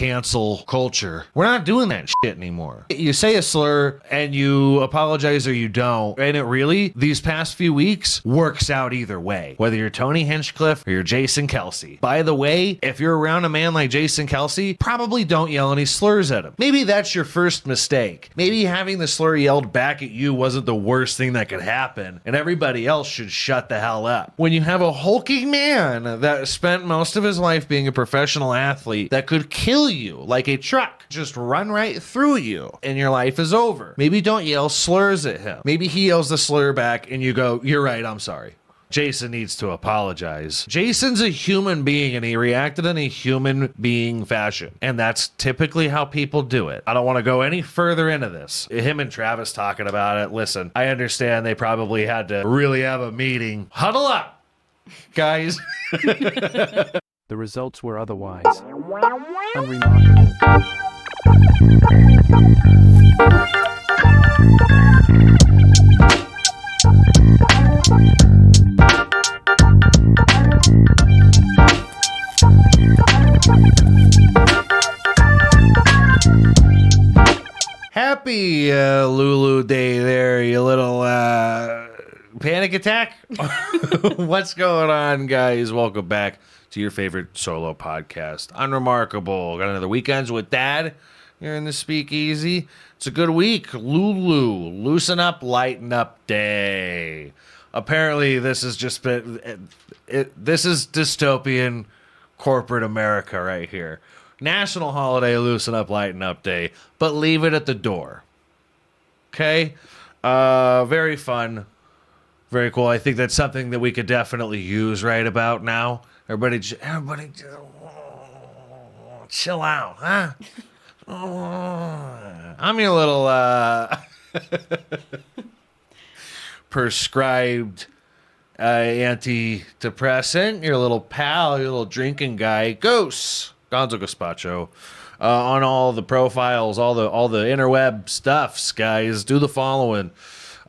cancel culture. We're not doing that shit anymore. You say a slur and you apologize or you don't, and it really, these past few weeks, works out either way. Whether you're Tony Hinchcliffe or you're Jason Kelce. By the way, if you're around a man like Jason Kelce, probably don't yell any slurs at him. Maybe that's your first mistake. Maybe having the slur yelled back at you wasn't the worst thing that could happen, and everybody else should shut the hell up. When you have a hulking man that spent most of his life being a professional athlete that could kill you like a truck, just run right through you, and your life is over. Maybe don't yell slurs at him. Maybe he yells the slur back and you go, "You're right, I'm sorry." Jason needs to apologize. Jason's a human being and he reacted in a human being fashion. And that's typically how people do it. I don't want to go any further into this. Him and Travis talking about it. Listen, I understand they probably had to really have a meeting. Huddle up, guys. The results were otherwise. Unremarkable. Happy Lulu Day there, you little panic attack. What's going on, guys? Welcome back to your favorite solo podcast, Unremarkable. Got another Weekends with Dad here in the speakeasy. It's a good week. Lulu, loosen up, lighten up day. Apparently, this has just been, this is dystopian corporate America right here. National holiday, loosen up, lighten up day, but leave it at the door. Okay? Very fun. Very cool. I think that's something that we could definitely use right about now. Everybody chill out, huh? I'm your little prescribed antidepressant, your little pal, your little drinking guy, Gonzo Gazpacho, on all the profiles, all the interweb stuffs, guys. Do the following.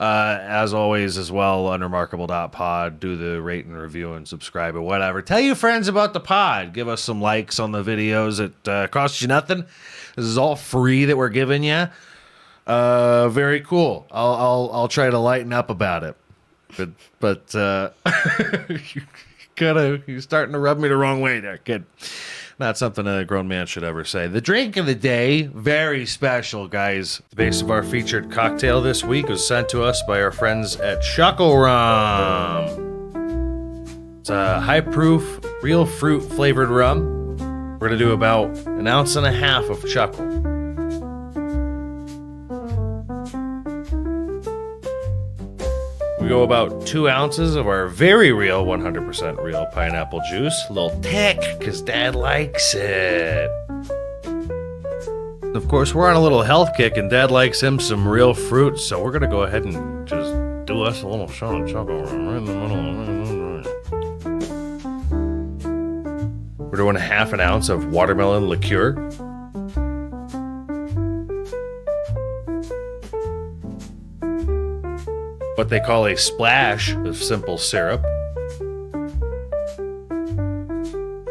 As always, as well, unremarkable.pod. Do the rate and review and subscribe or whatever. Tell your friends about the pod. Give us some likes on the videos. It costs you nothing. This is all free that we're giving you. Very cool. I'll try to lighten up about it. But you're starting to rub me the wrong way there, kid. Not something a grown man should ever say. The drink of the day, very special, guys. The base of our featured cocktail this week was sent to us by our friends at Chuckle Rum. It's a high-proof, real fruit-flavored rum. We're going to do about 1.5 ounces of Chuckle. We go about 2 ounces of our very real, 100% real pineapple juice. A little thick, because Dad likes it. Of course, we're on a little health kick, and Dad likes him some real fruit, so we're going to go ahead and just do us a little shot of Chuckle Rum right in the middle. We're doing 1/2 ounce of watermelon liqueur. What they call a splash of simple syrup.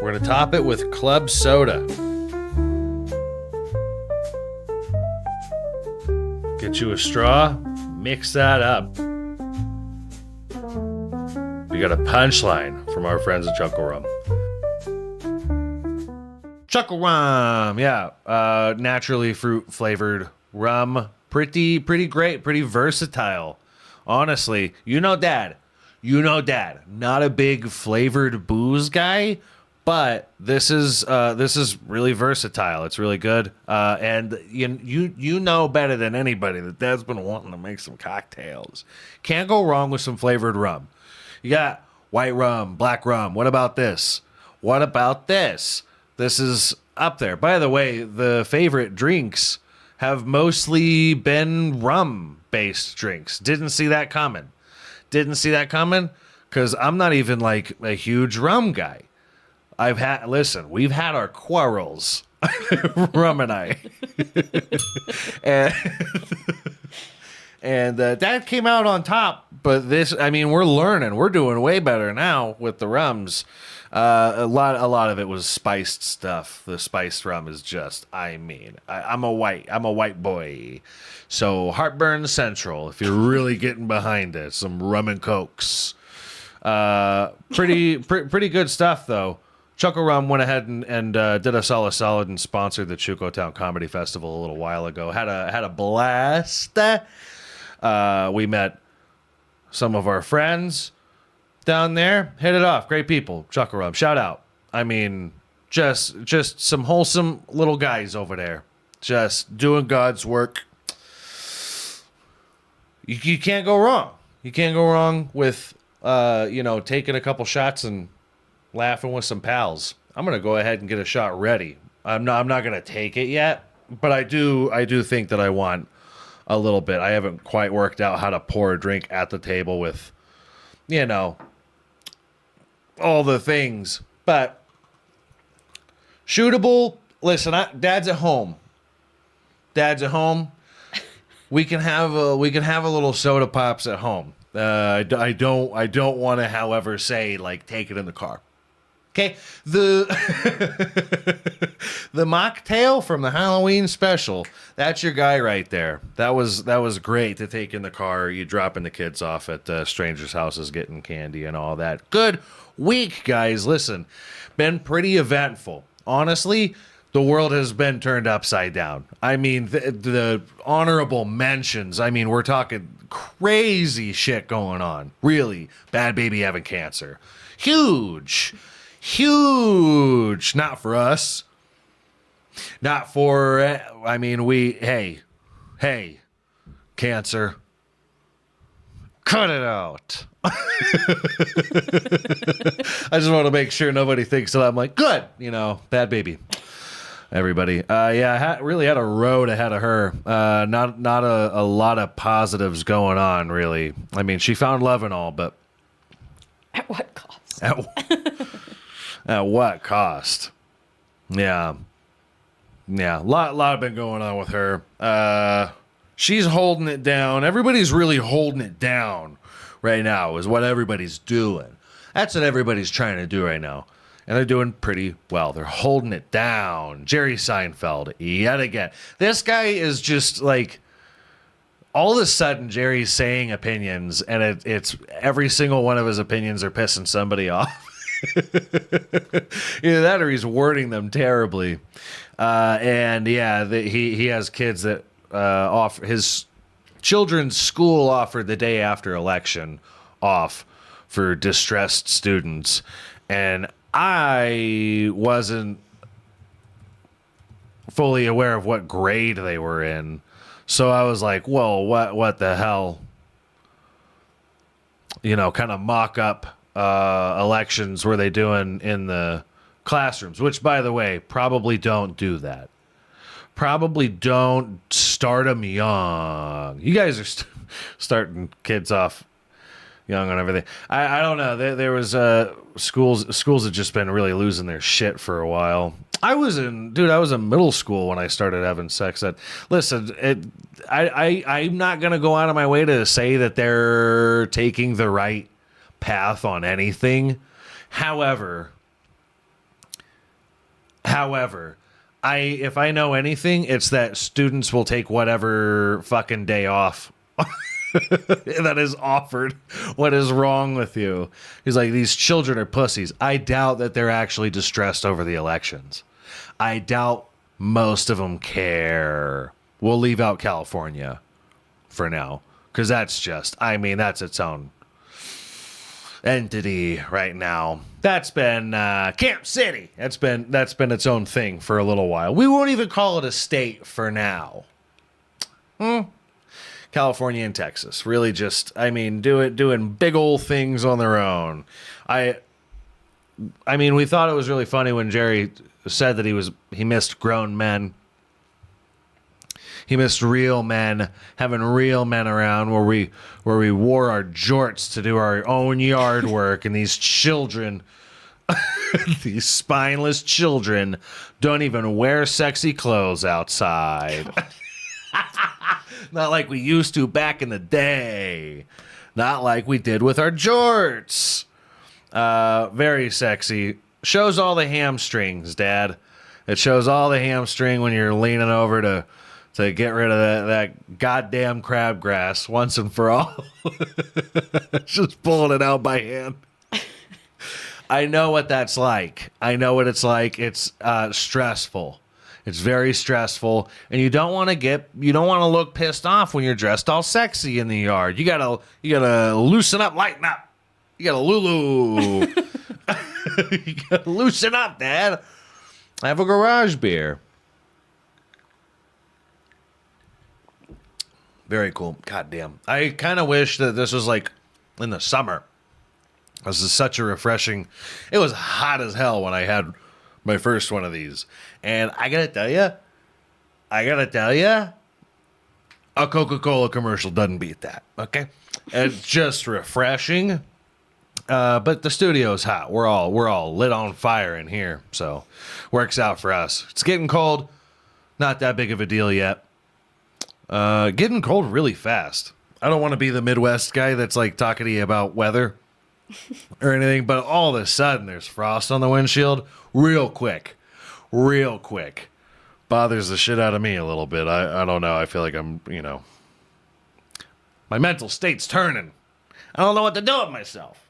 We're going to top it with club soda. Get you a straw, mix that up. We got a punchline from our friends at Chuckle Rum. Chuckle Rum, yeah. Naturally fruit flavored rum. Pretty great, pretty versatile. Honestly, you know Dad. Not a big flavored booze guy, but this is really versatile. It's really good. And you know better than anybody that Dad's been wanting to make some cocktails. Can't go wrong with some flavored rum. You got white rum, black rum. What about this? This is up there. By the way, the favorite drinks have mostly been rum-based drinks. Didn't see that coming. Because I'm not even like a huge rum guy. We've had our quarrels, Rum and I. and Dad came out on top, but we're learning. We're doing way better now with the rums. A lot of it was spiced stuff. The spiced rum is just, I'm a white boy. So Heartburn Central, if you're really getting behind it, some rum and cokes. Pretty good stuff though. Chuckle Rum went ahead and did us all a solid and sponsored the Chucotown Comedy Festival a little while ago. Had a blast. We met some of our friends down there. Hit it off. Great people. Chuckle Rum. Shout out. I mean, just some wholesome little guys over there. Just doing God's work. You can't go wrong. You can't go wrong with taking a couple shots and laughing with some pals. I'm gonna go ahead and get a shot ready. I'm not gonna take it yet, but I do think that I want a little bit. I haven't quite worked out how to pour a drink at the table with, all the things. But shootable. Listen, Dad's at home. We can have a little soda pops at home. I don't want to, however, say like take it in the car. Okay, the mocktail from the Halloween special. That's your guy right there. That was great to take in the car. You dropping the kids off at strangers' houses, getting candy and all that. Good week, guys. Listen, been pretty eventful. Honestly, the world has been turned upside down. I mean, the honorable mentions. I mean, we're talking crazy shit going on. Really, bad baby having cancer. Huge. Not for us. Not for, hey, cancer. Cut it out. I just want to make sure nobody thinks that I'm like, good, bad baby. Everybody. Really had a road ahead of her. Not a lot of positives going on, really. I mean, she found love and all, but... At what cost? At what cost? Yeah. A lot been going on with her. She's holding it down. Everybody's really holding it down right now is what everybody's doing. That's what everybody's trying to do right now. And they're doing pretty well. They're holding it down. Jerry Seinfeld, yet again. This guy is just like... All of a sudden, Jerry's saying opinions, and it's every single one of his opinions are pissing somebody off. Either that or he's wording them terribly. He has kids that his children's school offered the day after election off for distressed students. And I wasn't fully aware of what grade they were in. So I was like, whoa, what the hell? Kind of mock up elections were they doing in the classrooms, which, by the way, probably don't do that. Probably don't start them young. You guys are starting kids off young and everything. I don't know. There was schools have just been really losing their shit for a while. I was in middle school when I started having sex. I'm not going to go out of my way to say that they're taking the right path on anything. However, if I know anything, it's that students will take whatever fucking day off that is offered. What is wrong with you? He's like, these children are pussies. I doubt that they're actually distressed over the elections. I doubt most of them care. We'll leave out California for now, because that's its own entity right now. That's been Camp City. That's been its own thing for a little while. We won't even call it a state for now. California and Texas really just, doing big old things on their own. We thought it was really funny when Jerry said that he missed grown men. He missed real men, having real men around where we wore our jorts to do our own yard work, and these children, these spineless children, don't even wear sexy clothes outside. Not like we used to back in the day. Not like we did with our jorts. Very sexy. Shows all the hamstrings, Dad. It shows all the hamstring when you're leaning over to get rid of that goddamn crabgrass once and for all. Just pulling it out by hand. I know what that's like. I know what it's like. It's stressful. It's very stressful, and you don't want to look pissed off when you're dressed all sexy in the yard. You gotta loosen up, lighten up. You gotta Lulu. You gotta loosen up, Dad. Have a garage beer. Very cool. God damn. I kind of wish that this was like in the summer. This is such a refreshing. It was hot as hell when I had my first one of these. And I gotta tell you, a Coca-Cola commercial doesn't beat that. Okay? It's just refreshing. But the studio's hot. We're all lit on fire in here. So works out for us. It's getting cold. Not that big of a deal yet. Getting cold really fast. I don't want to be the Midwest guy that's like talking to you about weather or anything, but all of a sudden there's frost on the windshield real quick. Bothers the shit out of me a little bit. I don't know. I feel like I'm, my mental state's turning. I don't know what to do with myself.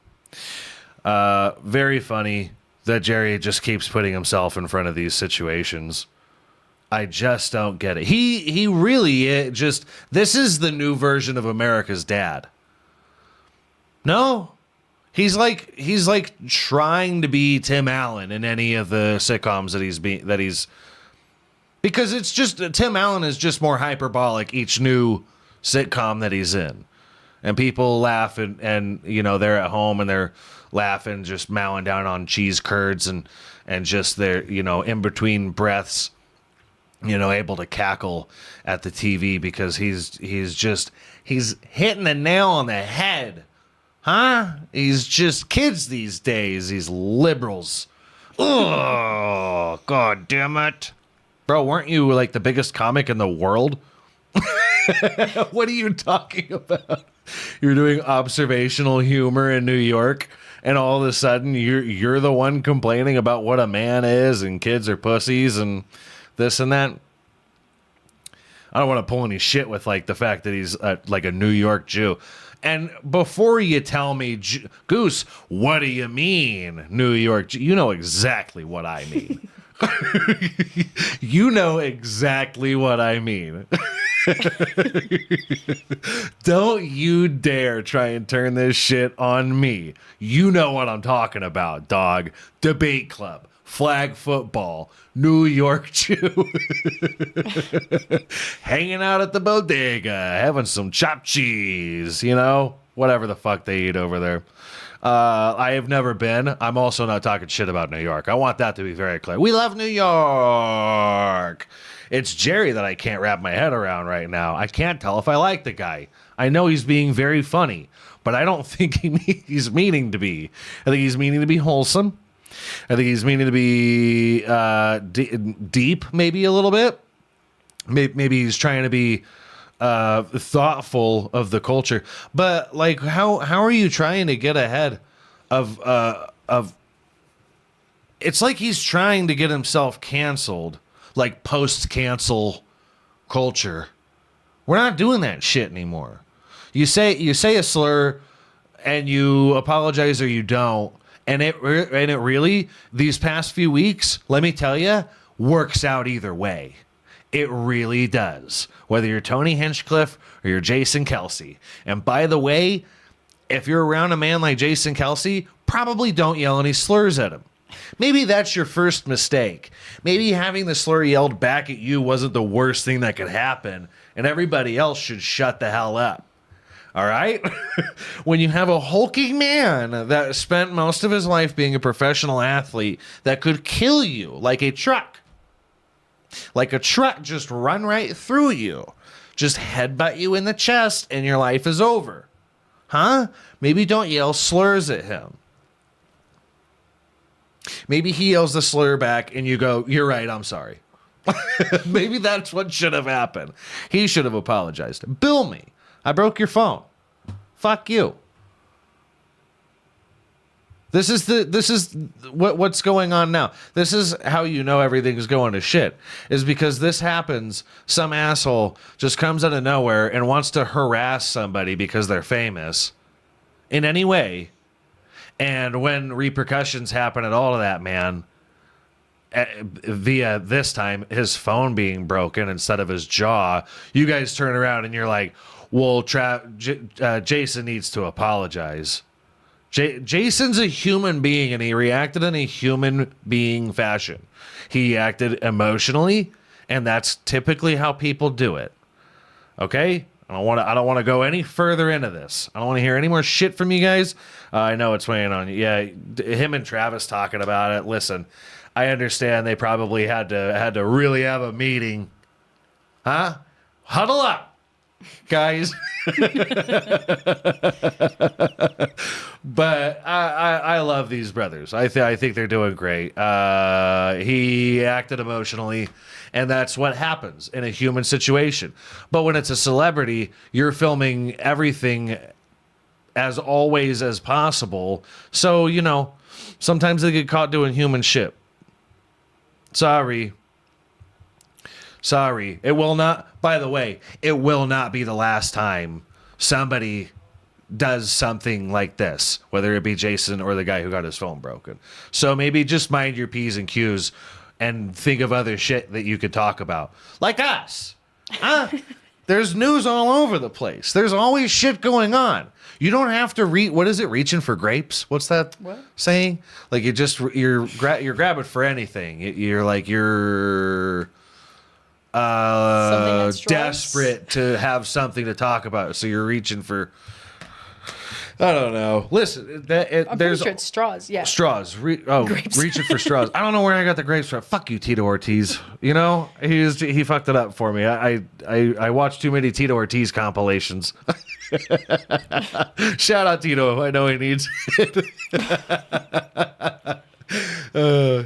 Very funny that Jerry just keeps putting himself in front of these situations. I just don't get it. He really just, this is the new version of America's Dad. No. He's like trying to be Tim Allen in any of the sitcoms that he's because it's just Tim Allen is just more hyperbolic each new sitcom that he's in. And people laugh and they're at home and they're laughing, just mowing down on cheese curds and just they're, in between breaths, able to cackle at the TV because he's hitting the nail on the head. Huh? He's just kids these days, these liberals. Oh, God damn it. Bro, weren't you like the biggest comic in the world? What are you talking about? You're doing observational humor in New York, and all of a sudden you're the one complaining about what a man is and kids are pussies and this and that. I don't want to pull any shit with like the fact that he's like a New York Jew. And before you tell me, Goose, what do you mean, New York? You know exactly what I mean. You know exactly what I mean. Don't you dare try and turn this shit on me. You know what I'm talking about, dog. Debate club, flag football, New York Jew. Hanging out at the bodega, having some chopped cheese, whatever the fuck they eat over there. I have never been. I'm also not talking shit about New York. I want that to be very clear. We love New York. It's Jerry that I can't wrap my head around right now. I can't tell if I like the guy. I know he's being very funny, but I don't think he's meaning to be. I think he's meaning to be wholesome. I think he's meaning to be deep, maybe a little bit. Maybe he's trying to be thoughtful of the culture. But like, how are you trying to get ahead of? It's like he's trying to get himself canceled, like post-cancel culture. We're not doing that shit anymore. You say a slur, and you apologize or you don't. And it really, these past few weeks, let me tell you, works out either way. It really does. Whether you're Tony Hinchcliffe or you're Jason Kelce. And by the way, if you're around a man like Jason Kelce, probably don't yell any slurs at him. Maybe that's your first mistake. Maybe having the slur yelled back at you wasn't the worst thing that could happen, and everybody else should shut the hell up. All right? When you have a hulking man that spent most of his life being a professional athlete that could kill you like a truck just run right through you, just headbutt you in the chest, and your life is over. Huh? Maybe don't yell slurs at him. Maybe he yells the slur back and you go, "You're right, I'm sorry." Maybe that's what should have happened. He should have apologized. Bill me. I broke your phone. Fuck you. This is what's going on now. This is how you know everything's going to shit, is because this happens. Some asshole just comes out of nowhere and wants to harass somebody because they're famous in any way. And when repercussions happen at all to that man, via this time his phone being broken instead of his jaw, you guys turn around and you're like, well, Jason needs to apologize. Jason's a human being, and he reacted in a human being fashion. He acted emotionally, and that's typically how people do it. Okay? I don't want to go any further into this. I don't want to hear any more shit from you guys. I know it's weighing on you. Yeah, him and Travis talking about it. Listen, I understand they probably had to really have a meeting. Huh? Huddle up, guys. But I love these brothers. I think they're doing great. He acted emotionally, and that's what happens in a human situation. But when it's a celebrity, you're filming everything as always as possible. So, sometimes they get caught doing human shit. Sorry. It will not, by the way, it will not be the last time somebody does something like this, whether it be Jason or the guy who got his phone broken. So maybe just mind your P's and Q's and think of other shit that you could talk about. Like us. Huh? There's news all over the place. There's always shit going on. You don't have to what is it? Reaching for grapes? What's that saying? Like you're grabbing for anything. You're desperate to have something to talk about. So you're reaching for, I don't know. Listen, I'm pretty sure it's straws. Yeah. Straws. Grapes. Reaching for straws. I don't know where I got the grapes from. Fuck you, Tito Ortiz. He fucked it up for me. I watched too many Tito Ortiz compilations. Shout out Tito. I know he needs it.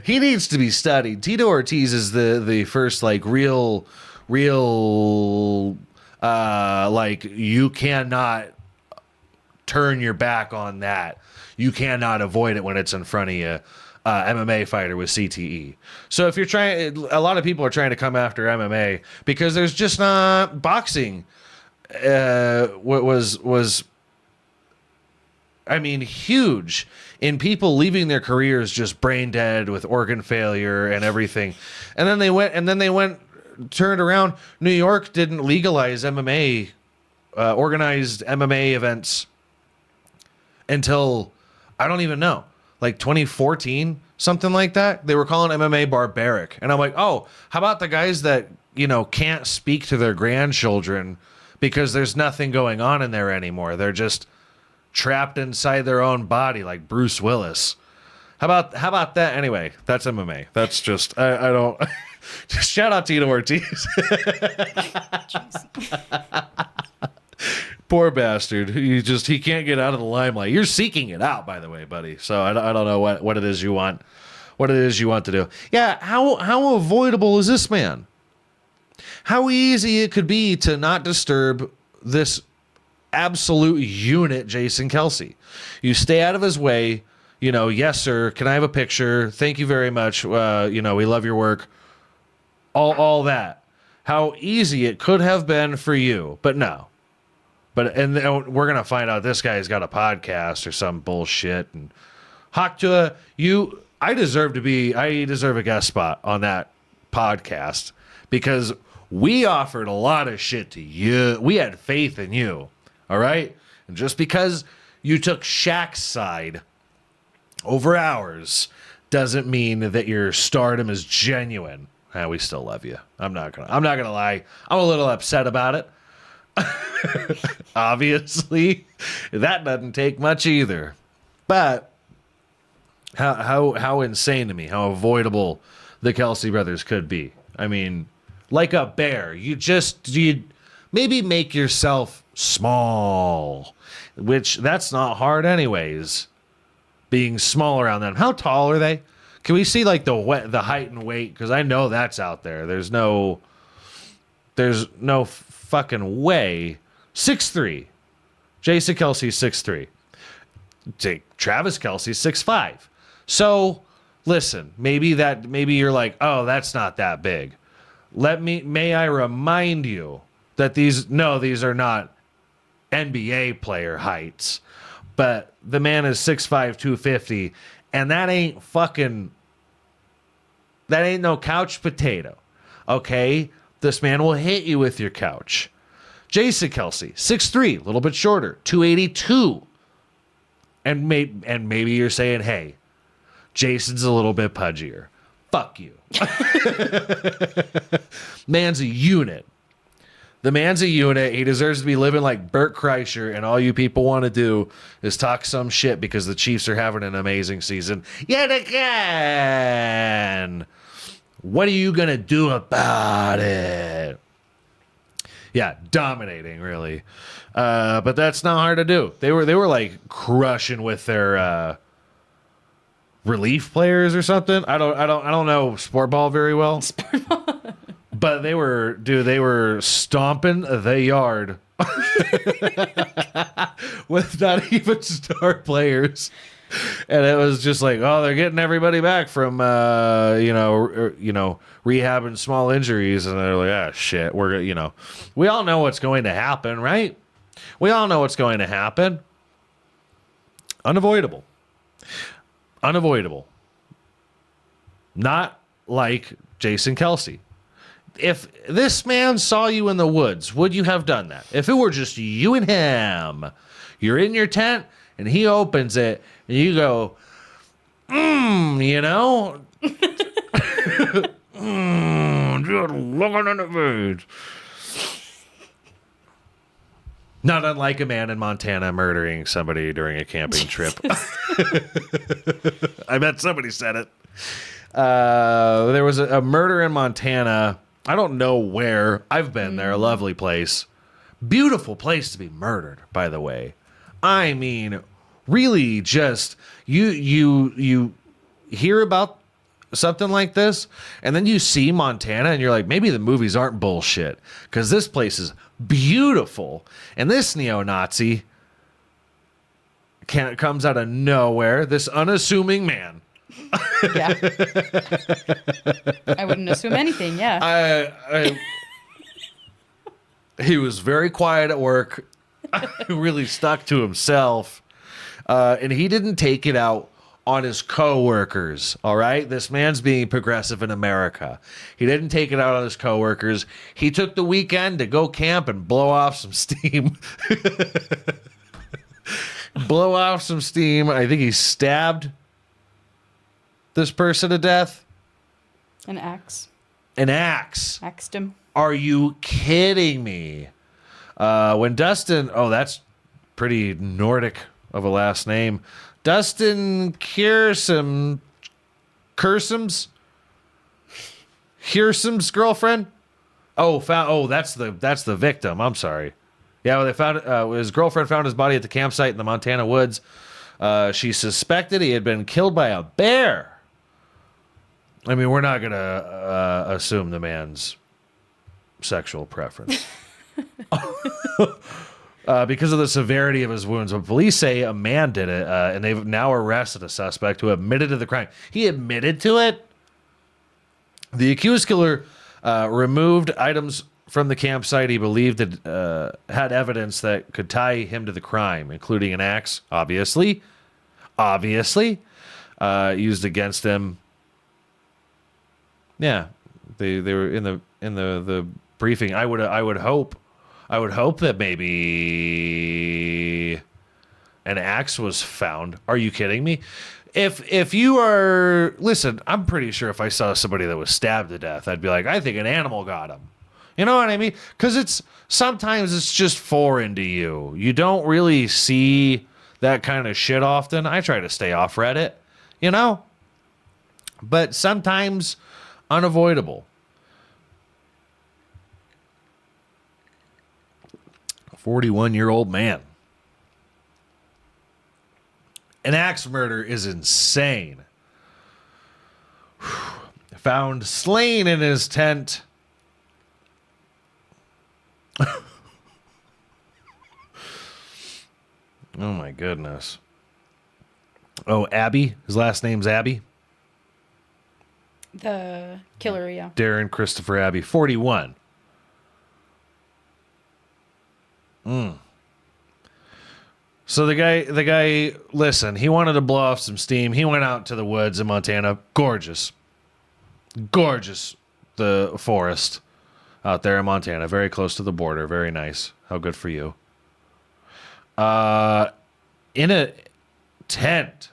He needs to be studied. Tito Ortiz is the first real you cannot turn your back on that. You cannot avoid it when it's in front of you. MMA fighter with CTE. So if you're a lot of people are trying to come after MMA because there's just not boxing. Was huge in people leaving their careers just brain dead with organ failure and everything. And then they went turned around. New York didn't legalize MMA, organized MMA events until, I don't even know, 2014, something like that. They were calling MMA barbaric. And I'm like, oh, how about the guys that, can't speak to their grandchildren because there's nothing going on in there anymore. They're just trapped inside their own body like Bruce Willis. How about that? Anyway, that's MMA. That's just, I don't, just shout out Tito Ortiz. Poor bastard. He can't get out of the limelight. You're seeking it out, by the way, buddy. So I don't know what it is you want. What it is you want to do. Yeah, how avoidable is this man? How easy it could be to not disturb this absolute unit, Jason Kelce. You stay out of his way. Yes, sir. Can I have a picture? Thank you very much. We love your work. All that. How easy it could have been for you, but no. And we're gonna find out this guy's got a podcast or some bullshit. And Haktua, I deserve a guest spot on that podcast because we offered a lot of shit to you. We had faith in you. All right? And just because you took Shaq's side over ours doesn't mean that your stardom is genuine. We still love you. I'm not gonna lie. I'm a little upset about it. Obviously, that doesn't take much either. But how insane to me, how avoidable the Kelce brothers could be. Like a bear, you maybe make yourself small, which that's not hard anyways. Being small around them. How tall are they? Can we see the height and weight? Because I know that's out there. There's no fucking way. 6'3". Jason Kelce 6'3". Take Travis Kelce, 6'5". So listen, maybe you're like, oh, that's not that big. May I remind you that these are not NBA player heights, but the man is 6'5", 250, and that ain't no couch potato. Okay? This man will hit you with your couch. Jason Kelce, 6'3", a little bit shorter, 282. And maybe you're saying, hey, Jason's a little bit pudgier. Fuck you. Man's a unit. The man's a unit. He deserves to be living like Bert Kreischer, and all you people want to do is talk some shit because the Chiefs are having an amazing season yet again. What are you going to do about it? Yeah, dominating, really. But that's not hard to do. They were like crushing with their relief players or something. I don't know sport ball very well. But they were stomping the yard with not even star players. And it was just like, oh, they're getting everybody back from rehabbing small injuries, and they're like, ah, shit, we all know what's going to happen, right? We all know what's going to happen. Unavoidable. Not like Jason Kelce. If this man saw you in the woods, would you have done that? If it were just you and him, you're in your tent and he opens it and you go, just looking in the face. Not unlike a man in Montana murdering somebody during a camping trip. I bet somebody said it. There was a murder in Montana. I don't know where. I've been there. A lovely place. Beautiful place to be murdered, by the way. I mean, really just, you hear about something like this, and then you see Montana, and you're like, maybe the movies aren't bullshit, because this place is beautiful. And this neo-Nazi comes out of nowhere, this unassuming man. Yeah. I wouldn't assume anything, yeah. He was very quiet at work, really stuck to himself, and he didn't take it out on his coworkers, all right? This man's being progressive in America. He didn't take it out on his coworkers. He took the weekend to go camp and blow off some steam. I think he stabbed this person to death. An axe. Axed him. Are you kidding me? When Dustin, that's pretty Nordic of a last name. Dustin Kearsum's girlfriend. That's the victim. I'm sorry. Yeah, well, they found his girlfriend found his body at the campsite in the Montana woods. She suspected he had been killed by a bear. I mean, we're not gonna assume the man's sexual preference. Because of the severity of his wounds. But police say a man did it, and they've now arrested a suspect who admitted to the crime. He admitted to it? The accused killer removed items from the campsite he believed that had evidence that could tie him to the crime, including an axe, obviously, used against him. Yeah, they were in the briefing. I would hope that maybe an axe was found. Are you kidding me? If you are, listen, I'm pretty sure if I saw somebody that was stabbed to death, I'd be like, I think an animal got him. You know what I mean? Because sometimes it's just foreign to you. You don't really see that kind of shit often. I try to stay off Reddit, but sometimes unavoidable. 41-year-old man. An axe murder is insane. Found slain in his tent. Oh my goodness. Oh, Abby. His last name's Abby. The killer, yeah. Darren Christopher Abbey, 41. So the guy, listen, he wanted to blow off some steam. He went out to the woods in Montana. Gorgeous. The forest out there in Montana, very close to the border. Very nice. How good for you. In a tent,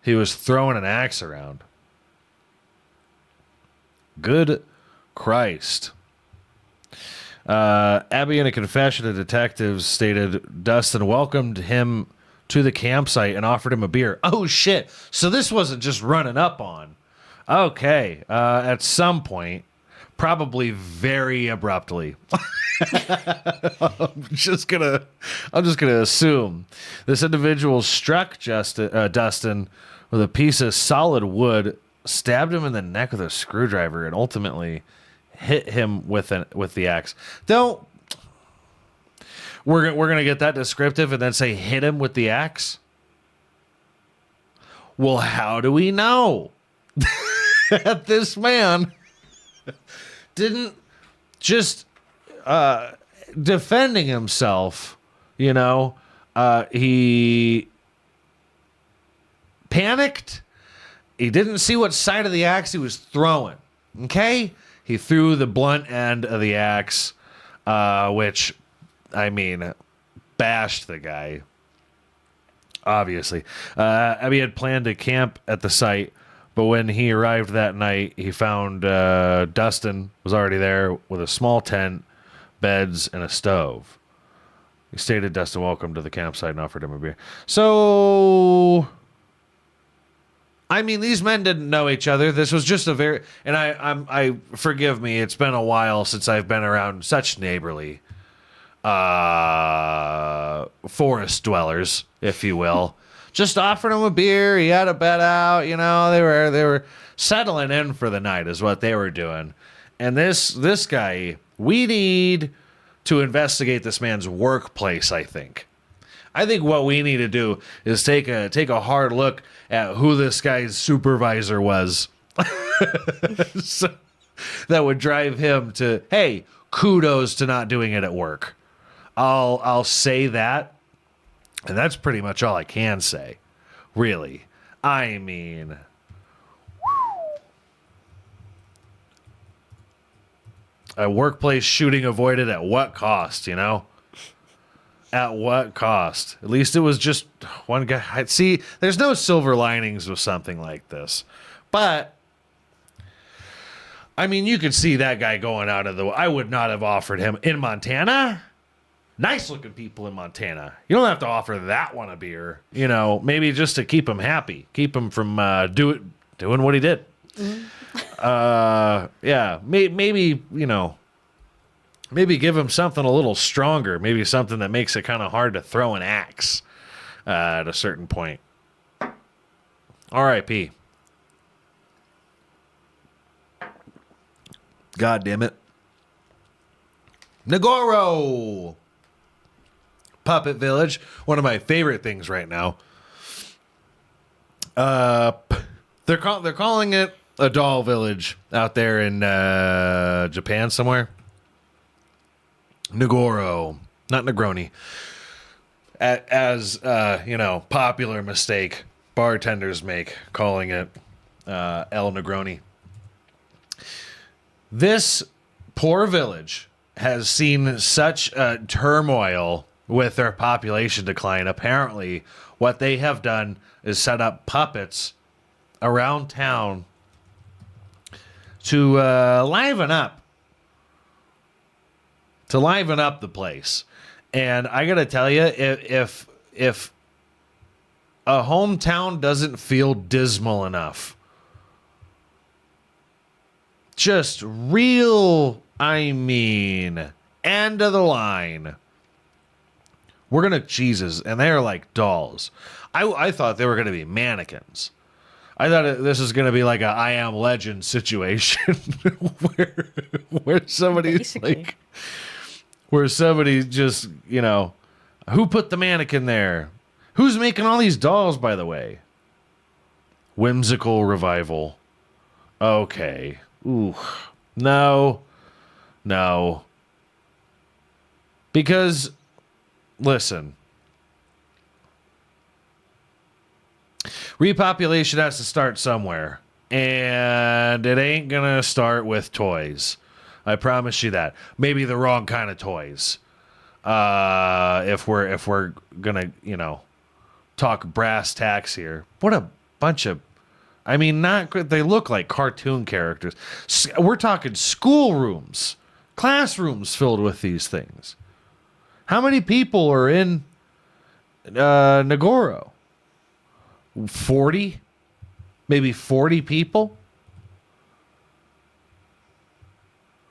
he was throwing an axe around. Good Christ. Abby, in a confession to detectives, stated Dustin welcomed him to the campsite and offered him a beer. Oh, shit. So this wasn't just running up on. Okay. At some point, probably very abruptly. I'm just gonna assume this individual struck Dustin with a piece of solid wood, stabbed him in the neck with a screwdriver, and ultimately hit him with the axe. We're gonna get that descriptive and then say hit him with the axe. Well, how do we know that this man didn't just defending himself? He panicked. He didn't see what side of the axe he was throwing. Okay? He threw the blunt end of the axe, which, bashed the guy. Obviously. Abby had planned to camp at the site, but when he arrived that night, he found Dustin was already there with a small tent, beds, and a stove. He stated Dustin welcome to the campsite and offered him a beer. So, these men didn't know each other. This was just a very, and I forgive me, it's been a while since I've been around such neighborly forest dwellers, if you will. Just offered him a beer. He had a bed out. They were settling in for the night is what they were doing. And this guy, we need to investigate this man's workplace. I think what we need to do is take a hard look at who this guy's supervisor was. So that would drive him to, hey, kudos to not doing it at work. I'll say that, and that's pretty much all I can say, really. A workplace shooting avoided at what cost, At what cost? At least it was just one guy. See, there's no silver linings with something like this. But, you could see that guy going out of the... I would not have offered him in Montana. Nice looking people in Montana. You don't have to offer that one a beer. Maybe just to keep him happy. Keep him from doing what he did. Mm-hmm. Yeah, maybe, maybe give him something a little stronger. Maybe something that makes it kind of hard to throw an axe at a certain point. R.I.P. God damn it. Nagoro Puppet Village, one of my favorite things right now. They're calling it a doll village out there in Japan somewhere. Nagoro, not Negroni. As popular mistake bartenders make, calling it El Negroni. This poor village has seen such turmoil with their population decline. Apparently, what they have done is set up puppets around town to liven up the place. And I gotta tell you, if a hometown doesn't feel dismal enough, just real, end of the line, we're gonna Jesus, and they are like dolls. I thought they were gonna be mannequins. I thought this was going to be like a I Am Legend situation where somebody's Basically. like, where somebody just, who put the mannequin there? Who's making all these dolls, by the way? Whimsical revival. Okay. Ooh. No. Because, listen. Repopulation has to start somewhere. And it ain't gonna start with toys. I promise you that. Maybe the wrong kind of toys. If we're gonna, talk brass tacks here. What a bunch of, I mean, they look like cartoon characters. We're talking schoolrooms, classrooms filled with these things. How many people are in Nagoro? 40? Maybe 40 people?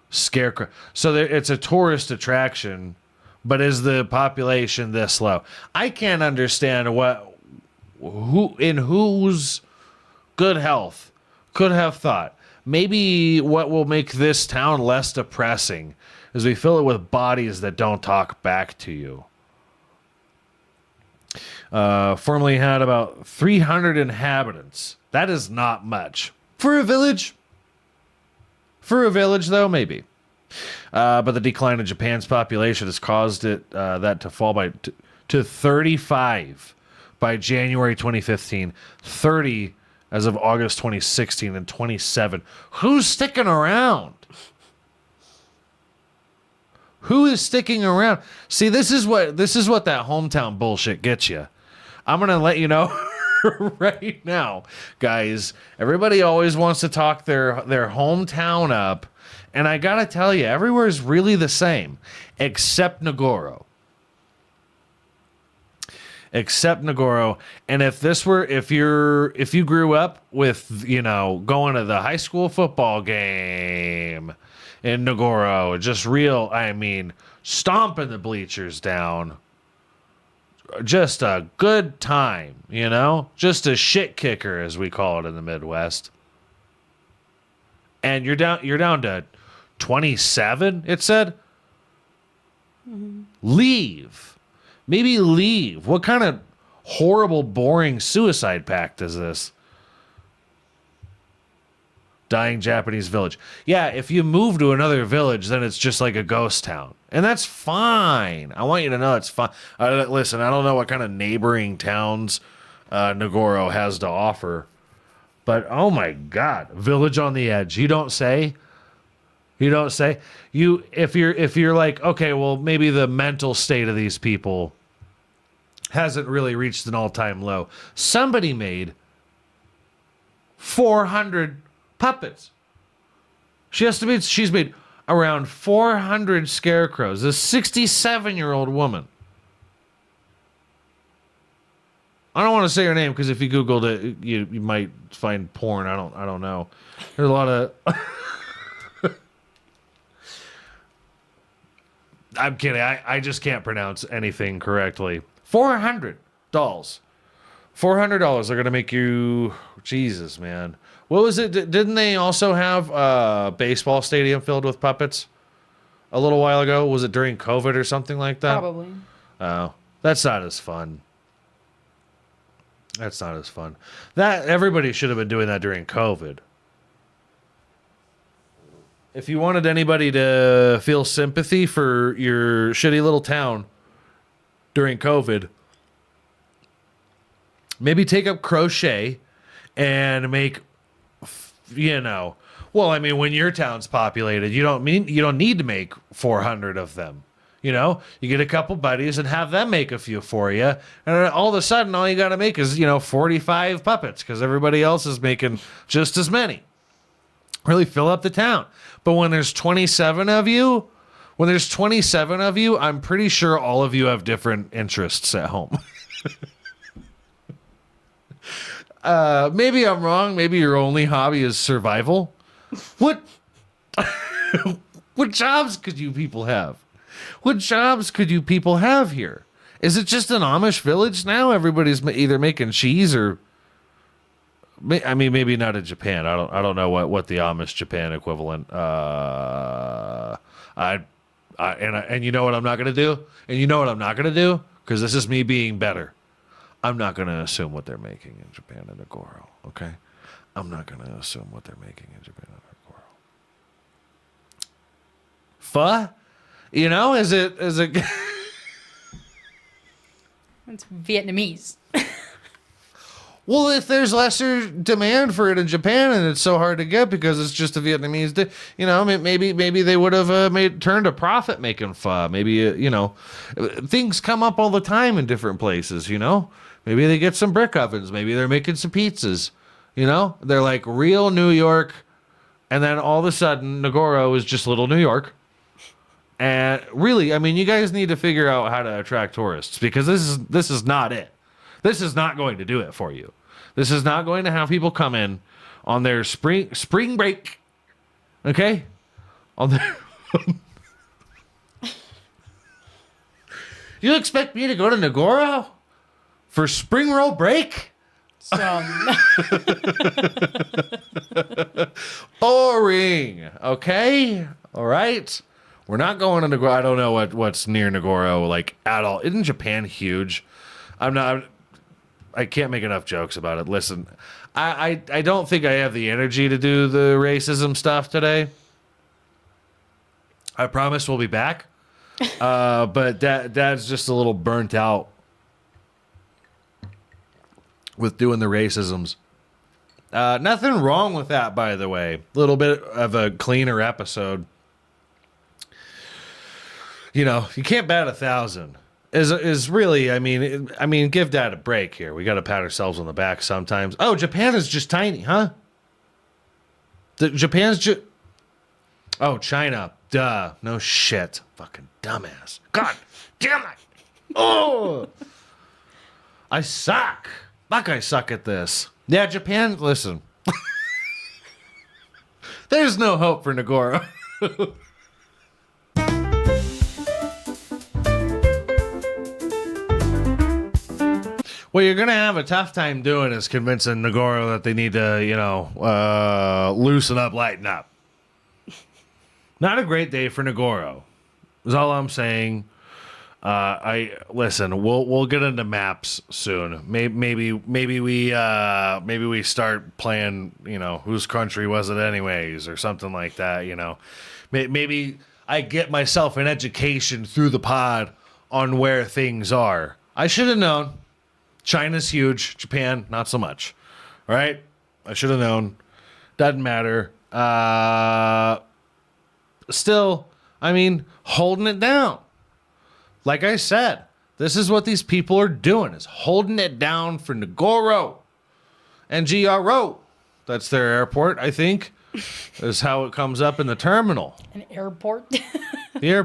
Scarecrow. So it's a tourist attraction, but is the population this low? I can't understand whose good health could have thought maybe what will make this town less depressing is we fill it with bodies that don't talk back to you. Formerly had about 300 inhabitants. That is not much for a village. For a village, though, maybe. But the decline in Japan's population has caused that to fall to 35 by January 2015, 30 as of August 2016, and 27. Who's sticking around? Who is sticking around? See, this is what that hometown bullshit gets you. I'm gonna let you know right now, guys. Everybody always wants to talk their hometown up, and I gotta tell you, everywhere is really the same, except Nagoro. Except Nagoro. And if you grew up with, going to the high school football game in Nagoro, just stomping the bleachers down. Just a good time, just a shit kicker, as we call it in the Midwest. And you're down to 27, it said. Mm-hmm. Leave. Maybe leave. What kind of horrible, boring suicide pact is this? Dying Japanese village. Yeah, if you move to another village, then it's just like a ghost town. And that's fine. I want you to know it's fine. Listen, I don't know what kind of neighboring towns Nagoro has to offer. But, oh my God, village on the edge. You don't say? If you're like, okay, well, maybe the mental state of these people hasn't really reached an all-time low. Somebody made 400 puppets. She estimates she's made around 400 scarecrows. A 67-year-old woman. I don't want to say her name because if you Googled it, you might find porn. I don't know. There's a lot of. I'm kidding. I just can't pronounce anything correctly. 400 dolls. $400 are going to make you. Jesus, man. What was it? Didn't they also have a baseball stadium filled with puppets a little while ago? Was it during COVID or something like that? Probably. Oh, that's not as fun. That's not as fun. That everybody should have been doing that during COVID. If you wanted anybody to feel sympathy for your shitty little town during COVID, maybe take up crochet and make, well, I mean, when your town's populated, you don't need to make 400 of them. You get a couple buddies and have them make a few for you. And all of a sudden, all you got to make is, 45 puppets because everybody else is making just as many. Really fill up the town. But when there's 27 of you, I'm pretty sure all of you have different interests at home. Maybe I'm wrong. Maybe your only hobby is survival. What jobs could you people have? What jobs could you people have here? Is it just an Amish village now? Everybody's either making cheese or, I mean, maybe not in Japan. I don't know what the Amish Japan equivalent. And you know what I'm not gonna do? And you know what I'm not gonna do? Because this is me being better. I'm not going to assume what they're making in Japan and Nagoro, okay? I'm not going to assume what they're making in Japan and Nagoro. Pho? You know, is it... It's Vietnamese. Well, if there's lesser demand for it in Japan and it's so hard to get because it's just a Vietnamese, you know, maybe they would have turned a profit making pho. Maybe, you know, things come up all the time in different places, you know. Maybe they get some brick ovens. Maybe they're making some pizzas, you know. They're like real New York, and then all of a sudden, Nagoro is just little New York. And really, I mean, you guys need to figure out how to attract tourists because this is not it. This is not going to do it for you. This is not going to have people come in on their spring break. Okay? On their You expect me to go to Nagoro for spring roll break? Boring. Okay? All right? We're not going to Nagoro. I don't know what's near Nagoro like at all. Isn't Japan huge? I can't make enough jokes about it. Listen, I don't think I have the energy to do the racism stuff today. I promise we'll be back. But Dad's just a little burnt out with doing the racisms. Nothing wrong with that, by the way. A little bit of a cleaner episode. You know, you can't bat 1,000. Is really, I mean, give Dad a break here. We got to pat ourselves on the back sometimes. Oh, Japan is just tiny, huh? Japan's just... Oh, China. Duh. No shit. Fucking dumbass. God damn it. Oh! I suck. Fuck, I suck at this. Yeah, Japan, listen. There's no hope for Nagoro. What you're going to have a tough time doing is convincing Nagoro that they need to, you know, loosen up, lighten up. Not a great day for Nagoro, is all I'm saying. Listen, we'll get into maps soon. Maybe we start playing, you know, whose country was it anyways, or something like that, you know. Maybe I get myself an education through the pod on where things are. I should have known. China's huge. Japan, not so much. All right? I should have known. Doesn't matter. Still, I mean, holding it down. Like I said, this is what these people are doing, is holding it down for Nagoro and GRO. That's their airport, I think, is how it comes up in the terminal. An airport? Yeah.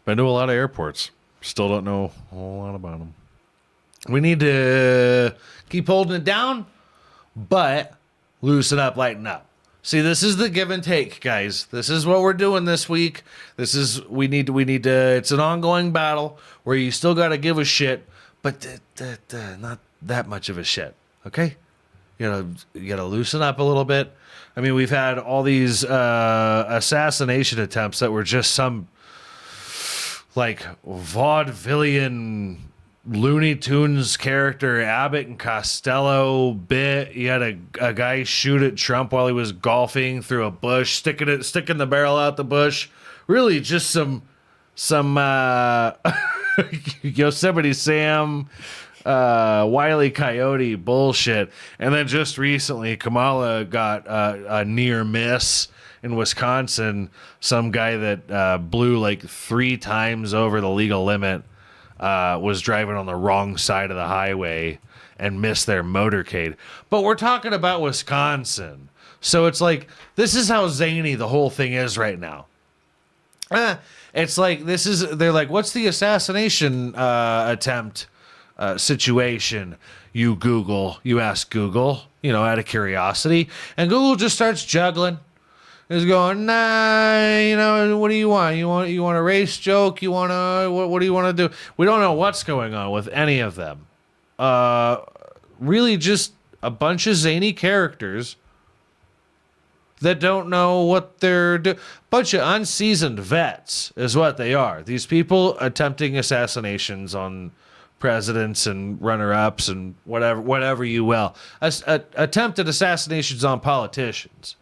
Been to a lot of airports. Still don't know a whole lot about them. We need to keep holding it down, but loosen up, lighten up. See, this is the give and take, guys. This is what we're doing this week. We need to, it's an ongoing battle where you still got to give a shit, but not that much of a shit. Okay? You gotta loosen up a little bit. I mean, we've had all these assassination attempts that were just some like vaudevillian Looney Tunes character, Abbott and Costello bit. You had a guy shoot at Trump while he was golfing through a bush, sticking the barrel out the bush. Really, just some Yosemite Sam, Wile E. Coyote bullshit. And then just recently, Kamala got a near miss in Wisconsin. Some guy that blew like 3 times over the legal limit was driving on the wrong side of the highway and missed their motorcade. But we're talking about Wisconsin. So it's like, this is how zany the whole thing is right now. It's like, they're like, what's the assassination attempt situation? You ask Google, out of curiosity. And Google just starts juggling. Is going, nah, what do you want? You want a race joke? You want to, what do you want to do? We don't know what's going on with any of them. Really just a bunch of zany characters that don't know what they're doing. Bunch of unseasoned vets is what they are. These people attempting assassinations on presidents and runner-ups and whatever you will. Attempted assassinations on politicians.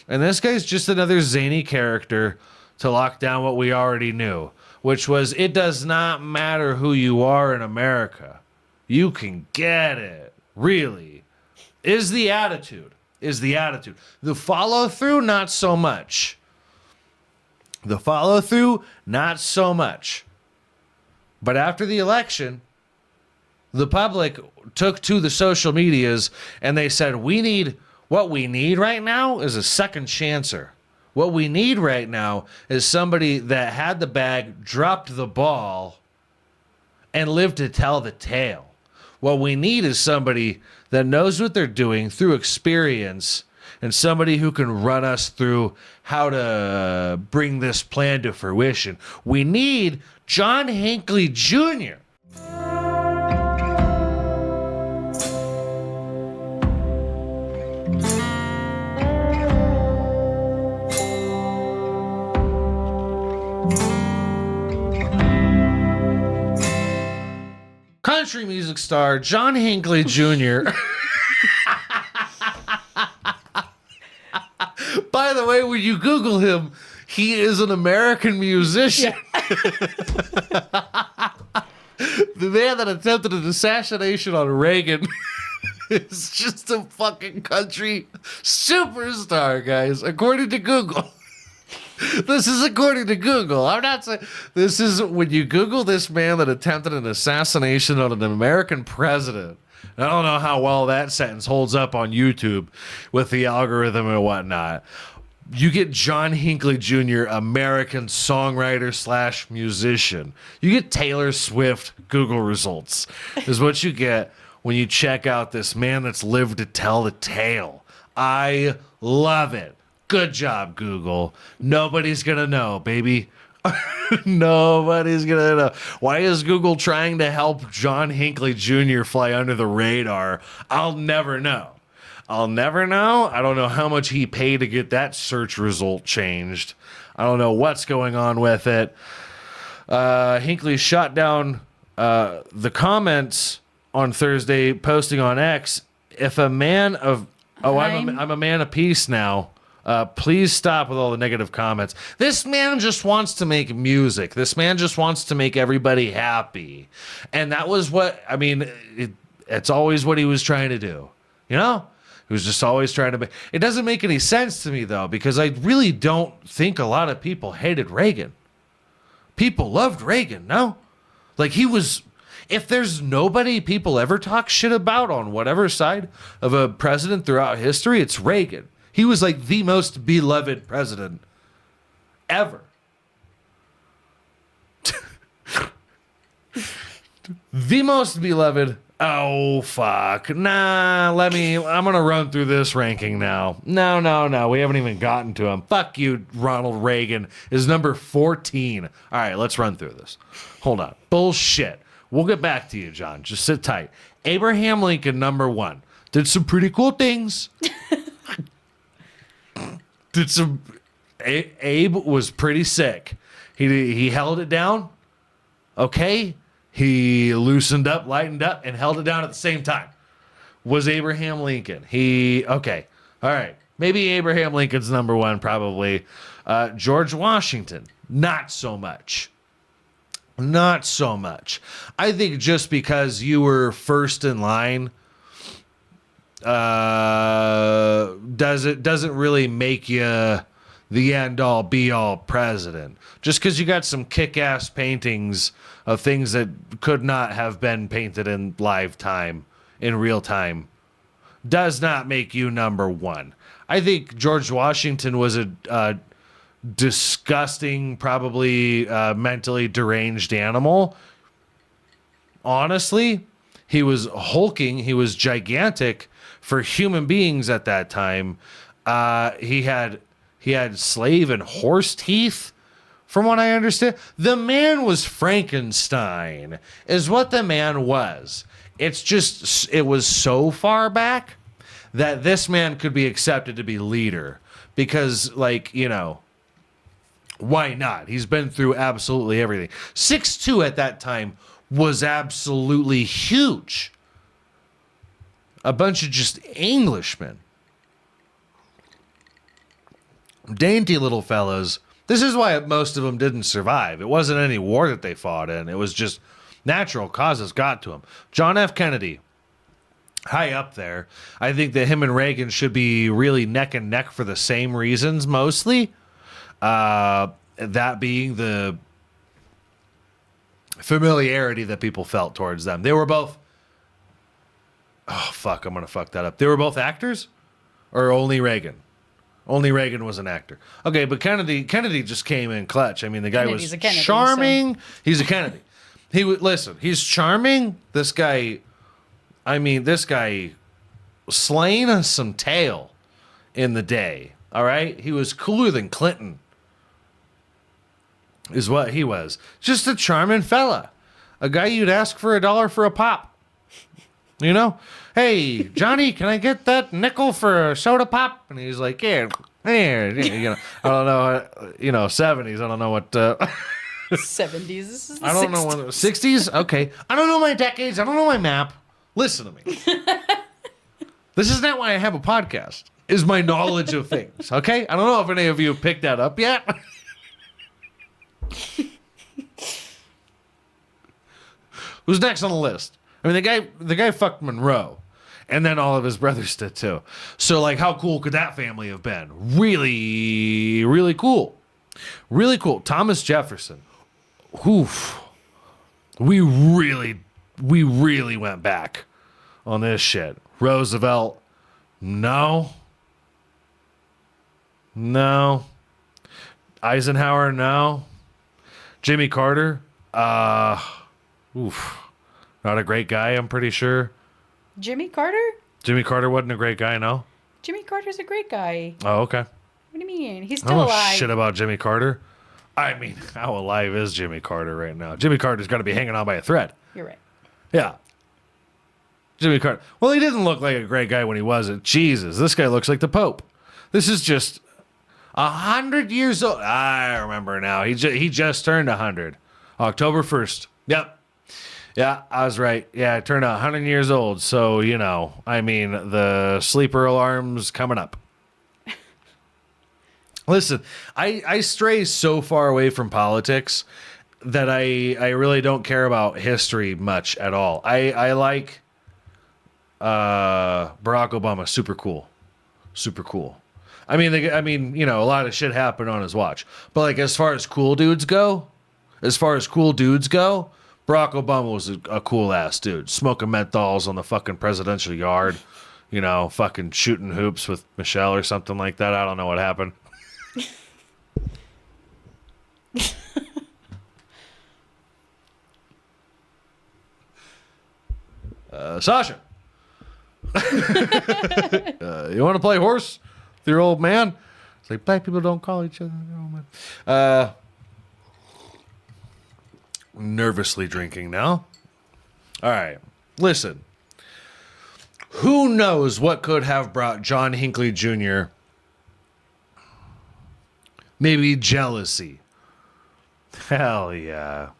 And this guy's just another zany character to lock down what we already knew, which was it does not matter who you are in America. You can get it. Really. Is the attitude. The follow-through, not so much. But after the election, the public took to the social medias and they said, what we need right now is a second chancer. What we need right now is somebody that had the bag, dropped the ball, and lived to tell the tale. What we need is somebody that knows what they're doing through experience and somebody who can run us through how to bring this plan to fruition. We need John Hinckley Jr. Country music star John Hinckley Jr. By the way, when you Google him, he is an American musician. The man that attempted an assassination on Reagan is just a fucking country superstar, guys, according to Google. This is according to Google. I'm not saying this is when you Google this man that attempted an assassination on an American president. I don't know how well that sentence holds up on YouTube with the algorithm and whatnot. You get John Hinckley Jr., American songwriter / musician. You get Taylor Swift Google results is what you get when you check out this man that's lived to tell the tale. I love it. Good job, Google. Nobody's going to know, baby. Nobody's going to know. Why is Google trying to help John Hinckley Jr. fly under the radar? I'll never know. I don't know how much he paid to get that search result changed. I don't know what's going on with it. Hinckley shot down the comments on Thursday, posting on X, if a man of... Oh, I'm a man of peace now. Please stop with all the negative comments. This man just wants to make music. This man just wants to make everybody happy. And that was what, I mean, it's always what he was trying to do. You know? He was just always trying to make, it doesn't make any sense to me though, because I really don't think a lot of people hated Reagan. People loved Reagan, no? Like he was, if there's nobody people ever talk shit about on whatever side of a president throughout history, it's Reagan. He was like the most beloved president ever. The most beloved. Oh, fuck. Nah, I'm going to run through this ranking now. No. We haven't even gotten to him. Fuck you, Ronald Reagan is number 14. All right, let's run through this. Hold on. Bullshit. We'll get back to you, John. Just sit tight. Abraham Lincoln, number 1. Did some pretty cool things. Abe was pretty sick. He held it down. Okay. He loosened up, lightened up, and held it down at the same time. Was Abraham Lincoln. Okay. All right. Maybe Abraham Lincoln's number 1, probably. George Washington, not so much. I think just because you were first in line doesn't really make you the end all be all president. Just because you got some kick-ass paintings of things that could not have been painted in real time, does not make you number 1. I think George Washington was a disgusting, probably mentally deranged animal. Honestly, he was hulking. He was gigantic for human beings at that time. He had slave and horse teeth, from what I understand. The man was Frankenstein, is what the man was. It's just, it was so far back that this man could be accepted to be leader because, like, you know, why not? He's been through absolutely everything. 6'2" at that time was absolutely huge. A bunch of just Englishmen. Dainty little fellas. This is why most of them didn't survive. It wasn't any war that they fought in. It was just natural causes got to them. John F. Kennedy, high up there. I think that him and Reagan should be really neck and neck for the same reasons, mostly. That being the familiarity that people felt towards them. They were both... Oh, fuck, I'm going to fuck that up. They were both actors? Or only Reagan? Only Reagan was an actor. Okay, but Kennedy just came in clutch. I mean, the guy Kennedy's was a Kennedy, charming. So. He's a Kennedy. Listen, he's charming. This guy slaying some tail in the day. All right? He was cooler than Clinton. Is what he was. Just a charming fella. A guy you'd ask for $1 for a pop. You know? Hey, Johnny, can I get that nickel for a soda pop? And he's like, yeah. You know, I don't know, 70s. I don't know what. 70s. This is the I don't 60s. know what. 60s? Okay. I don't know my decades. I don't know my map. Listen to me. This is not why I have a podcast, is my knowledge of things. Okay? I don't know if any of you have picked that up yet. Who's next on the list? I mean, the guy fucked Monroe. And then all of his brothers did too. So, like, how cool could that family have been? Really, really cool. Really cool. Thomas Jefferson. Oof. We really went back on this shit. Roosevelt. No. Eisenhower, no. Jimmy Carter. Oof. Not a great guy, I'm pretty sure. Jimmy Carter? Jimmy Carter wasn't a great guy, no? Jimmy Carter's a great guy. Oh, okay. What do you mean? He's I still don't know alive. shit about Jimmy Carter. I mean, how alive is Jimmy Carter right now? Jimmy Carter's got to be hanging on by a thread. You're right. Yeah. Jimmy Carter. Well, he didn't look like a great guy when he wasn't. Jesus, this guy looks like the Pope. This is just 100 years old. I remember now. He just turned 100. October 1st. Yep. Yeah, I was right. Yeah, I turned 100 years old. So, you know, I mean, the sleeper alarm's coming up. Listen, I stray so far away from politics that I really don't care about history much at all. I like Barack Obama. Super cool. Super cool. I mean, you know, a lot of shit happened on his watch. But, like, as far as cool dudes go, Barack Obama was a cool-ass dude. Smoking menthols on the fucking presidential yard. You know, fucking shooting hoops with Michelle or something like that. I don't know what happened. Sasha. You want to play horse with your old man? It's like, black people don't call each other their old man. Nervously drinking now. All right. Listen. Who knows what could have brought John Hinckley Jr. maybe jealousy. Hell yeah.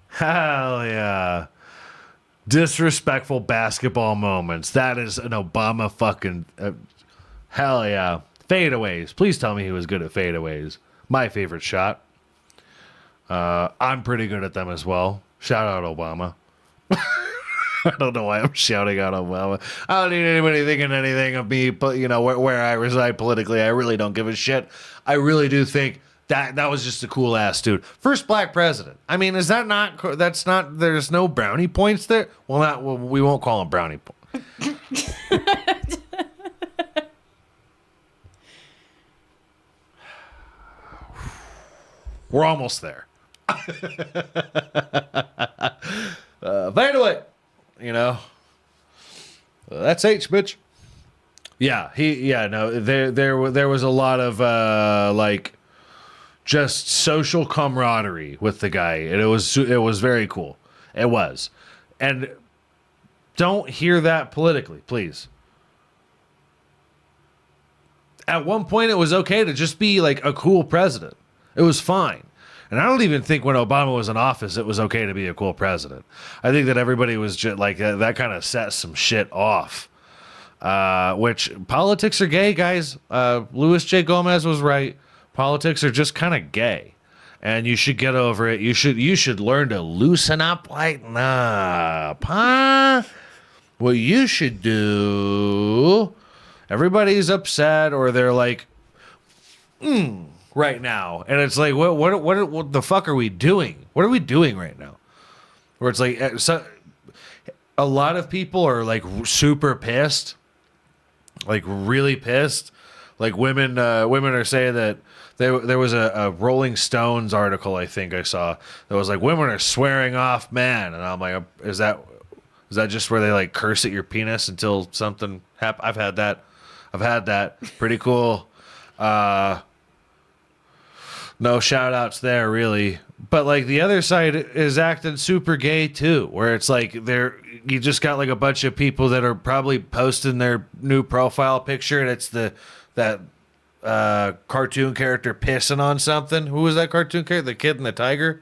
Hell yeah. Disrespectful basketball moments. That is an Obama fucking... hell yeah. Fadeaways. Please tell me he was good at fadeaways. My favorite shot. I'm pretty good at them as well. Shout out Obama. I don't know why I'm shouting out Obama. I don't need anybody thinking anything of me, but you know where I reside politically. I really don't give a shit. I really do think that was just a cool ass dude. First black president. I mean, is that not? That's not. There's no brownie points there. Well, we won't call him brownie points. We're almost there. By the way, you know, that's H, bitch. Yeah, there was a lot of like just social camaraderie with the guy, and it was very cool. It was, and don't hear that politically, please. At one point, it was okay to just be like a cool president. It was fine. And I don't even think when Obama was in office, it was okay to be a cool president. I think that everybody was just like that kind of set some shit off. Which politics are gay, guys. Louis J. Gomez was right. Politics are just kind of gay. And you should get over it. You should learn to loosen up, lighten up, huh? What you should do, everybody's upset or they're like, right now. And it's like, what the fuck are we doing? What are we doing right now? Where it's like, a lot of people are like super pissed, like really pissed. Like women are saying that there was a Rolling Stones article I think I saw that was like women are swearing off man, and I'm like, is that just where they like curse at your penis until something happens? I've had that. Pretty cool. No shout outs there really. But like the other side is acting super gay too, where it's like you just got like a bunch of people that are probably posting their new profile picture and it's that cartoon character pissing on something. Who was that cartoon character? The kid and the tiger?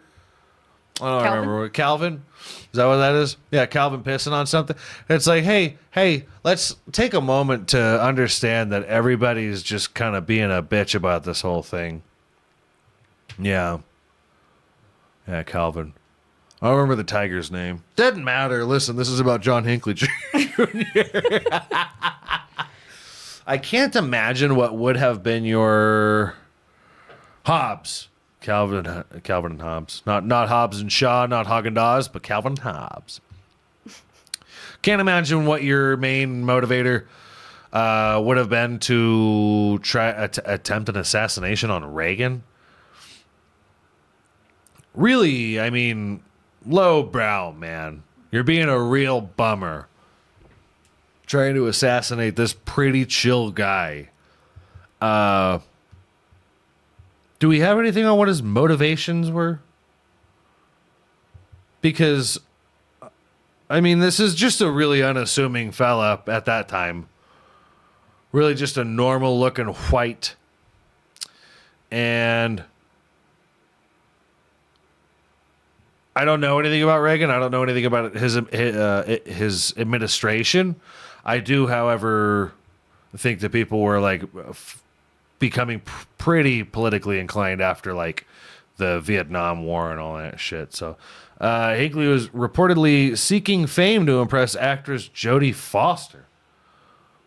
I don't remember. Calvin? Is that what that is? Yeah, Calvin pissing on something. It's like, hey, let's take a moment to understand that everybody's just kind of being a bitch about this whole thing. Yeah, Calvin. I don't remember the tiger's name. Doesn't matter. Listen, this is about John Hinckley Jr. I can't imagine what would have been your Hobbs. Calvin and Hobbs. Not Hobbs and Shaw, not Haagen-Dazs, but Calvin and Hobbs. Can't imagine what your main motivator would have been to try attempt an assassination on Reagan. Really, I mean, lowbrow, man. You're being a real bummer. Trying to assassinate this pretty chill guy. Do we have anything on what his motivations were? Because, I mean, this is just a really unassuming fella at that time. Really just a normal looking white. And I don't know anything about Reagan. I don't know anything about his administration. I do, however, think that people were like becoming pretty politically inclined after like the Vietnam War and all that shit. So Hinckley was reportedly seeking fame to impress actress Jodie Foster,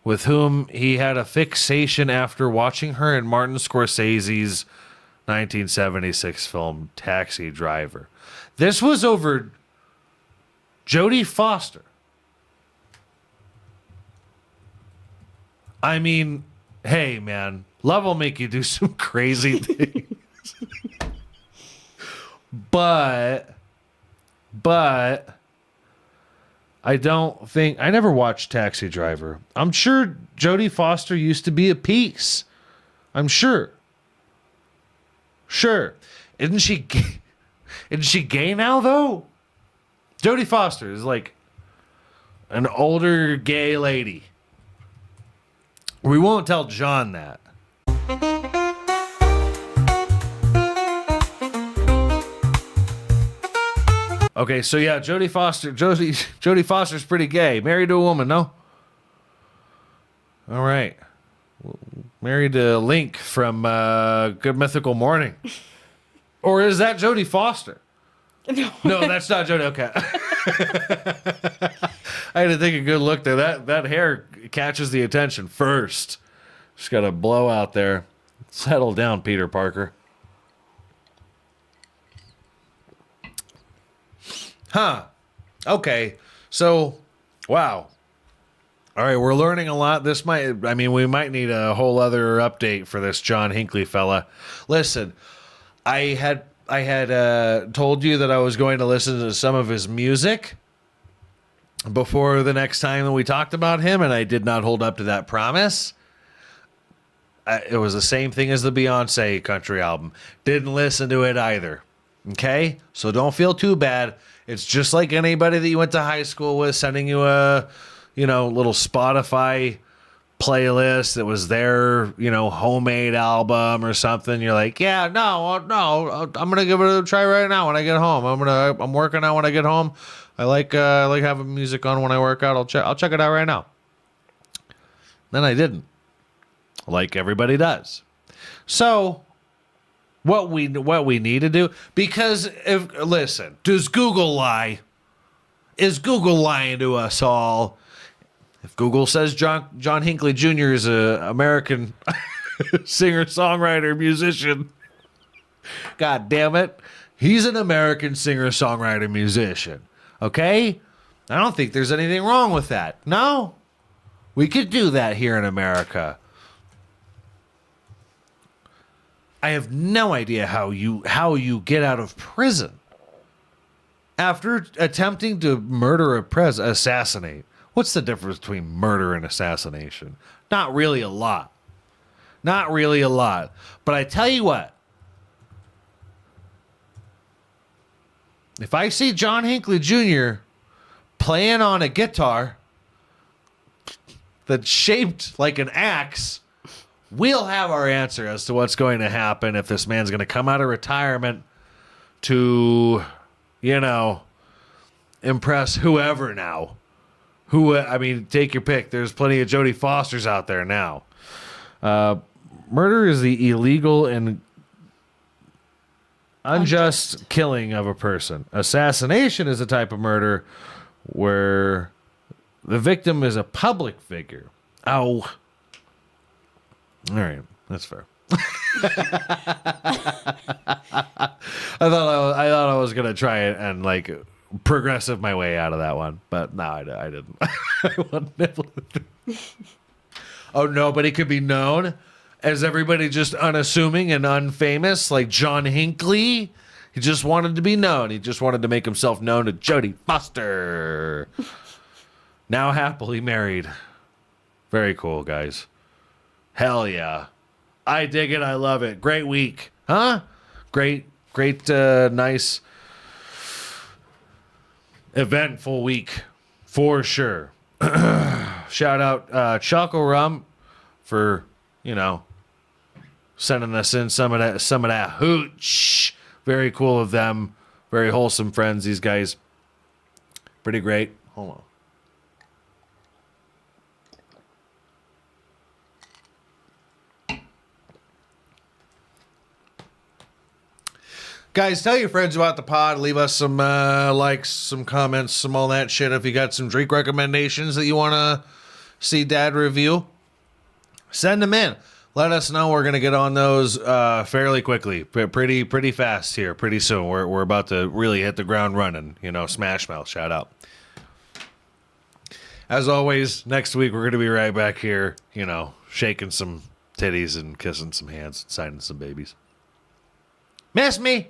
with whom he had a fixation after watching her in Martin Scorsese's 1976 film Taxi Driver. This was over Jodie Foster. I mean, hey, man, love will make you do some crazy things. But I don't think, I never watched Taxi Driver. I'm sure Jodie Foster used to be a piece. I'm sure. Sure. Isn't she gay now, though? Jodie Foster is like an older gay lady. We won't tell John that. Okay, so yeah, Jodie Foster's pretty gay. Married to a woman, no? All right. Married to Link from Good Mythical Morning. Or is that Jodie Foster? No, that's not Jodie. Okay. I had to take a good look there. That hair catches the attention first. Just got to blow out there. Settle down, Peter Parker. Huh. Okay. So, wow. All right, we're learning a lot. We might need a whole other update for this John Hinckley fella. Listen, I had told you that I was going to listen to some of his music before the next time that we talked about him, and I did not hold up to that promise. It was the same thing as the Beyonce country album. Didn't listen to it either. Okay? So don't feel too bad. It's just like anybody that you went to high school with sending you a, little Spotify playlist that was their, homemade album or something, you're like, yeah, no, I'm gonna give it a try right now when I get home. I'm working out when I get home. I like having music on when I work out. I'll check it out right now. Then I didn't, like everybody does. So what we need to do, because does Google lie? Is Google lying to us all? If Google says John Hinckley Jr. is an American singer, songwriter, musician, God damn it, he's an American singer, songwriter, musician. Okay? I don't think there's anything wrong with that. No? We could do that here in America. I have no idea how you get out of prison after attempting to assassinate. What's the difference between murder and assassination? Not really a lot. Not really a lot. But I tell you what. If I see John Hinckley Jr. playing on a guitar that's shaped like an axe, we'll have our answer as to what's going to happen if this man's going to come out of retirement to, impress whoever now. Take your pick. There's plenty of Jodie Fosters out there now. Murder is the illegal and unjust killing of a person. Assassination is a type of murder where the victim is a public figure. Ow. All right, that's fair. I thought I was gonna try it and progressive my way out of that one, but no, I didn't. I wasn't able to. Oh, nobody could be known as everybody just unassuming and unfamous like John Hinckley. He just wanted to be known. He just wanted to make himself known to Jodie Foster. Now happily married. Very cool, guys. Hell yeah. I dig it. I love it. Great week. Huh? Great, nice, eventful week. For sure. Shout out Chuckle Rum for, sending us in some of that hooch. Very cool of them. Very wholesome friends, these guys. Pretty great. Hold on. Guys, tell your friends about the pod. Leave us some likes, some comments, some all that shit. If you got some drink recommendations that you want to see Dad review, send them in. Let us know. We're going to get on those fairly quickly. Pretty fast here. Pretty soon. We're about to really hit the ground running. Smash Mouth. Shout out. As always, next week we're going to be right back here, shaking some titties and kissing some hands and signing some babies. Miss me?